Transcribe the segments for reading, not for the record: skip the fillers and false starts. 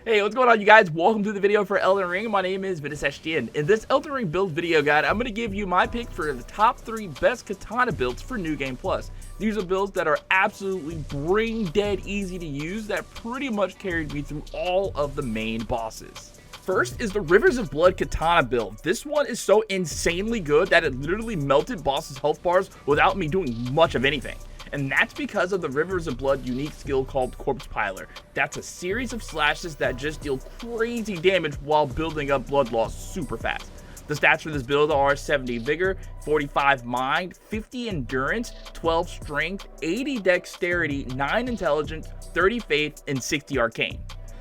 Hey, what's going on, you guys? Welcome to the video for Elden Ring. My name is Ventus. In this Elden Ring build video guide, I'm going to give you my pick for the top 3 best katana builds for New Game Plus. These are builds that are absolutely brain dead easy to use that pretty much carried me through all of the main bosses. First is the Rivers of Blood Katana build. This one is so insanely good that it literally melted bosses' health bars without me doing much of anything. And that's because of the Rivers of Blood unique skill called Corpse Piler. That's a series of slashes that just deal crazy damage while building up blood loss super fast. The stats for this build are 70 Vigor, 45 Mind, 50 Endurance, 12 Strength, 80 Dexterity, 9 Intelligence, 30 Faith, and 60 Arcane.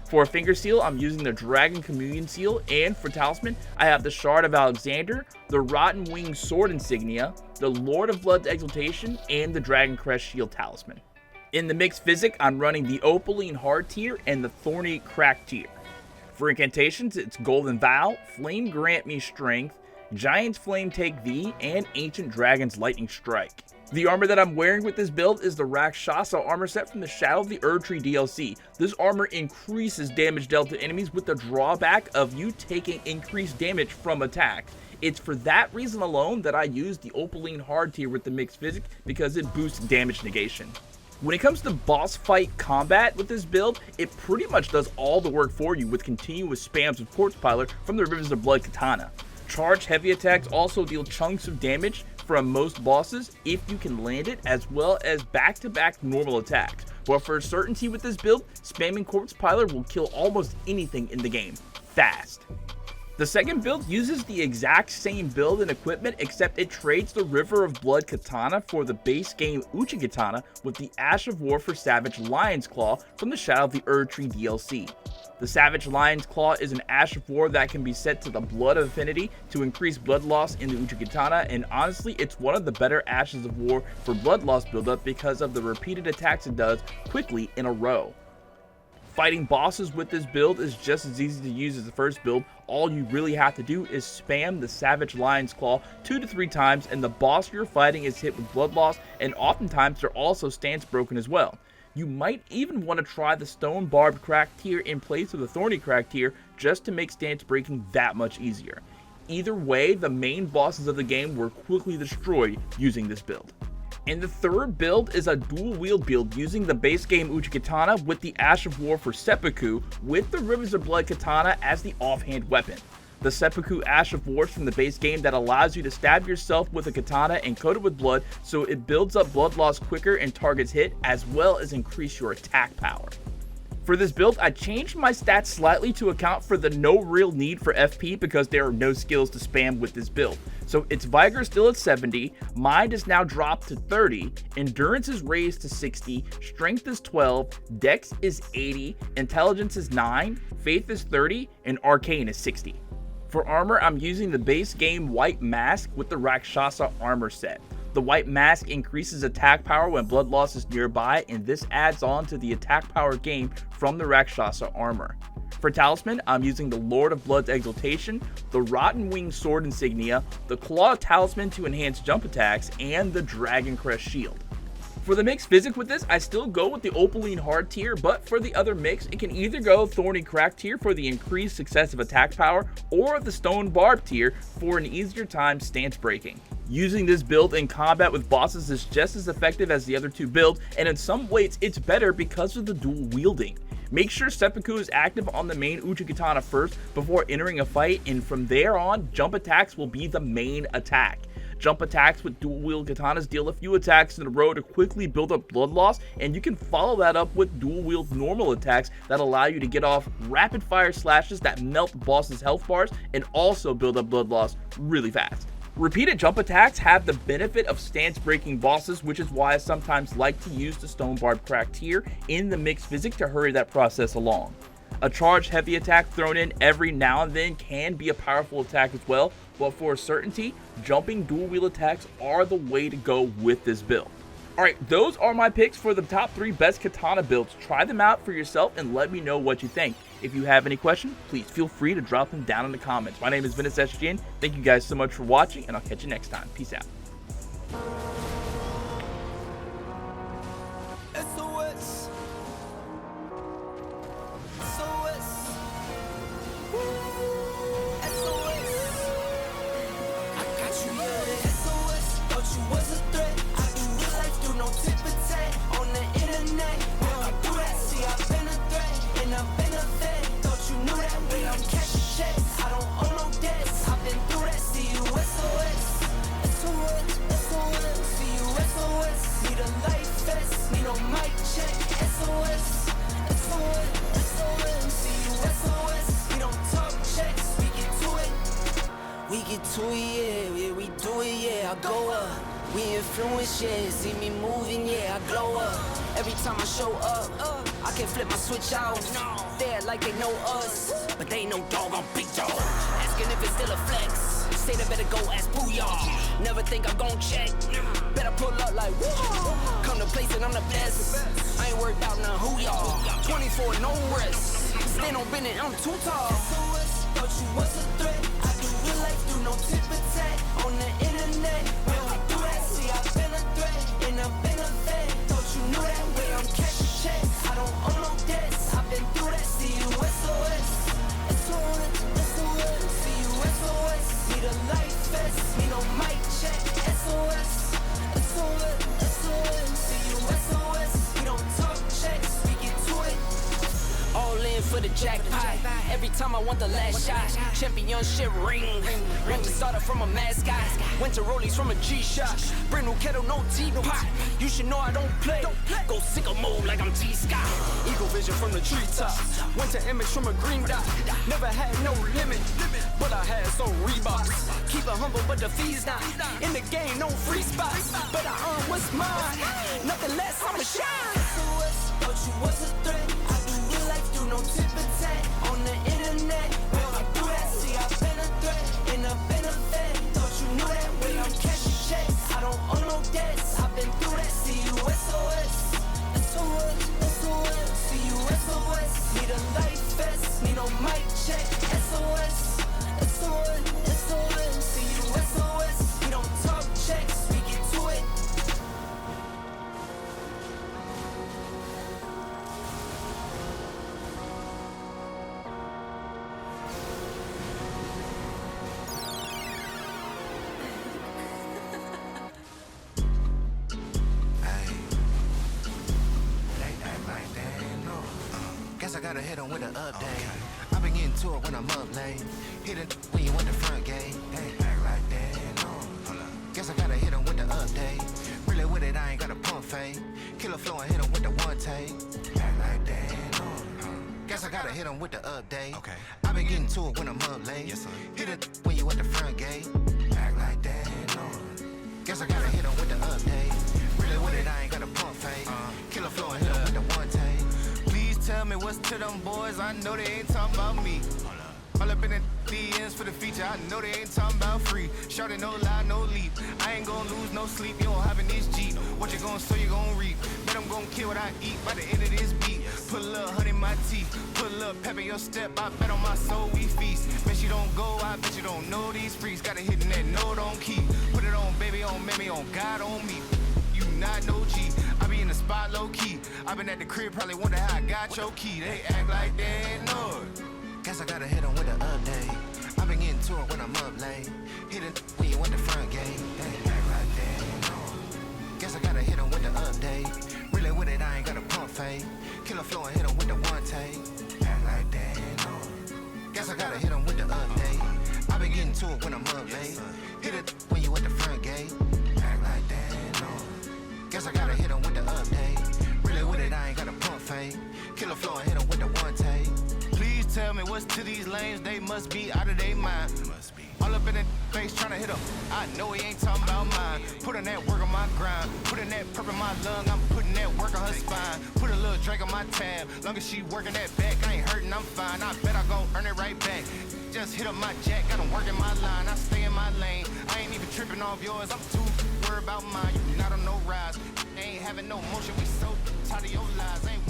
For a finger seal, I'm using the Dragon Communion seal, and for talisman, I have the Shard of Alexander, the Rotten Wing Sword Insignia, the Lord of Blood's Exaltation, and the Dragon Crest Shield Talisman. In the mixed physic, I'm running the Opaline Hard tier and the Thorny Crack tier. For incantations, it's Golden Vow, Flame Grant Me Strength, Giant's Flame Take Thee, and Ancient Dragon's Lightning Strike. The armor that I'm wearing with this build is the Rakshasa armor set from the Shadow of the Erdtree DLC. This armor increases damage dealt to enemies with the drawback of you taking increased damage from attack. It's for that reason alone that I use the Opaline Hard tier with the mixed physic, because it boosts damage negation. When it comes to boss fight combat with this build, it pretty much does all the work for you with continuous spams of Corpse Piler from the Rivers of Blood Katana. Charge heavy attacks also deal chunks of damage from most bosses if you can land it, as well as back-to-back normal attacks. But for certainty with this build, spamming Corpse Piler will kill almost anything in the game fast. The second build uses the exact same build and equipment, except it trades the River of Blood Katana for the base game Uchigatana with the Ash of War for Savage Lion's Claw from the Shadow of the Erdtree DLC. The Savage Lion's Claw is an Ash of War that can be set to the Blood Affinity to increase blood loss in the Uchigatana, and honestly, it's one of the better Ashes of War for blood loss buildup because of the repeated attacks it does quickly in a row. Fighting bosses with this build is just as easy to use as the first build. All you really have to do is spam the Savage Lion's Claw 2 to 3 times, and the boss you're fighting is hit with blood loss, and oftentimes they're also stance broken as well. You might even want to try the Stone Barbed Crack tier in place of the Thorny Crack tier just to make stance breaking that much easier. Either way, the main bosses of the game were quickly destroyed using this build. And the third build is a dual wield build using the base game Uchigatana with the Ash of War for Seppuku with the Rivers of Blood Katana as the offhand weapon. The Seppuku Ash of War from the base game that allows you to stab yourself with a katana and coat it with blood, so it builds up blood loss quicker and targets hit, as well as increase your attack power. For this build, I changed my stats slightly to account for the no real need for FP because there are no skills to spam with this build. So its Vigor is still at 70, Mind is now dropped to 30, Endurance is raised to 60, Strength is 12, Dex is 80, Intelligence is 9, Faith is 30, and Arcane is 60. For armor, I'm using the base game White Mask with the Rakshasa armor set. The White Mask increases attack power when blood loss is nearby, and this adds on to the attack power gained from the Rakshasa armor. For talisman, I'm using the Lord of Blood's Exaltation, the Rotten Wing Sword Insignia, the Claw Talisman to enhance jump attacks, and the Dragon Crest Shield. For the mixed physic with this, I still go with the Opaline Hard tier, but for the other mix, it can either go Thorny Crack tier for the increased successive attack power, or the Stone Barb tier for an easier time stance breaking. Using this build in combat with bosses is just as effective as the other two builds, and in some ways it's better because of the dual wielding. Make sure Seppuku is active on the main Uchigatana first before entering a fight, and from there on, jump attacks will be the main attack. Jump attacks with dual wield katanas deal a few attacks in a row to quickly build up blood loss, and you can follow that up with dual wield normal attacks that allow you to get off rapid fire slashes that melt bosses' health bars and also build up blood loss really fast. Repeated jump attacks have the benefit of stance breaking bosses, which is why I sometimes like to use the Stone Barbed Crack tier in the mixed physic to hurry that process along. A charge heavy attack thrown in every now and then can be a powerful attack as well, but for certainty, jumping dual wheel attacks are the way to go with this build. Alright, those are my picks for the top 3 best katana builds. Try them out for yourself and let me know what you think. If you have any questions, please feel free to drop them down in the comments. My name is Ventus. Thank you guys so much for watching, and I'll catch you next time. Peace out. SOS. SOS. to it, yeah, we do it, yeah, I go up. We influence, yeah, see me moving, yeah, I glow up. Every time I show up, I can flip my switch out. They act like they know us, but they ain't no dog on big dog. Asking if it's still a flex. Say they better go ask Booyah. Never think I'm gon' check. Better pull up like whoa. Come to place and I'm the best. I ain't worried about none who y'all. 24, no rest. Stand on business, I'm too tall. SOS, thought you was a threat. I do real life, do no tip attack. On the internet, when we do that, see I've been a threat. And I've been a vet. Thought you knew that way, I'm cashing checks. I don't owe no debts. I've been through that, see you SOS. SOS, SOS, see you SOS. Need a life vest, need no mic check. SOS, SOS, SOS, see you SOS. We don't talk checks, we get to it. All in for the jackpot. Every time I want the last shot. Championship ring. When we started from a mascot. Went to Rollies from a G-Shot. Brand new kettle, no teapot. You should know I don't play. Go sicko mode like I'm T-Scott. Eagle vision from the treetops. Went to image from a green dot. Never had no limit, but I had some Reeboks. Keep it humble, but the fee's not. In the game, no free spots. But I earn what's mine. Nothing less, I'ma shine. SOS, thought you was a threat. I do real life, do no tip attack. On the internet, when I do that, see I've been a threat. And I've been a vet. Thought you knew that way, I'm cashing checks. I don't owe no debts. I've been through that, see you SOS. SOS, SOS, see you SOS. Need a life vest, need no mic check. SOS, SOS, SOS, see you SOS. We don't talk checks, we get to it. Guess I gotta hit 'em with an update. I been getting to it when I'm up late. Hit it when you at the front gate. Hey, act like that, no. Guess I gotta hit 'em with the update. Really with it, I ain't got a pump fade. Killer flow and hit 'em with the one take. Act like that, no. Guess I gotta hit 'em with the update. Okay. I been getting to it when I'm up late. Yes, sir. Hit it when you at the front gate. Act like that, no. Guess I gotta hit 'em with the update. Really with it, I ain't got a pump fade. Killer flow and hit 'em with the one take. Tell me what's to them boys, I know they ain't talking about me. All up in the DMs for the feature, I know they ain't talking about free. Shorty, no lie, no leap. I ain't gonna lose no sleep, you don't have in this Jeep. What you gonna sow, you gonna reap. Bet I'm gonna kill what I eat by the end of this beat. Put a little honey in my teeth, put a little pepper in your step. I bet on my soul we feast. Bet you don't go, I bet you don't know these freaks. Gotta hit in that note on key. Put it on baby, on mammy, on God, on me. You not no G. I be in the spot low key. I been at the crib, probably wonder how I got your key. They act like they know. Guess I gotta hit 'em with an update. I been getting to it when I'm up late. Hit it when you at the front gate. They act like they know. Guess I gotta hit 'em with the update. Really with it, I ain't got a pump fade. Killer flow and hit 'em with the one take. Act like they know. Guess I gotta hit 'em with the update. I been getting to it when I'm up late. Hit it when you at the front gate. Act like they know. Guess I gotta hit 'em with the update. Really with it, I ain't got a pump fade. Killer flow and hit 'em with the one take. Please tell me what's to these lanes, they must be out of their mind. All up in that face tryna hit 'em. I know he ain't talking about mine. Put in that work on my grind. Put in that purp in my lung. I'm putting that work on her spine. Put a little drink on my tab. Long as she working that back, I ain't hurting, I'm fine. I bet I gon' earn it right back. Just hit up my jack, got 'em working my line. I stay in my lane. I ain't even tripping off yours. I'm too worried about mine. You not on no rise. Ain't having no motion. We so tired of your lies. Ain't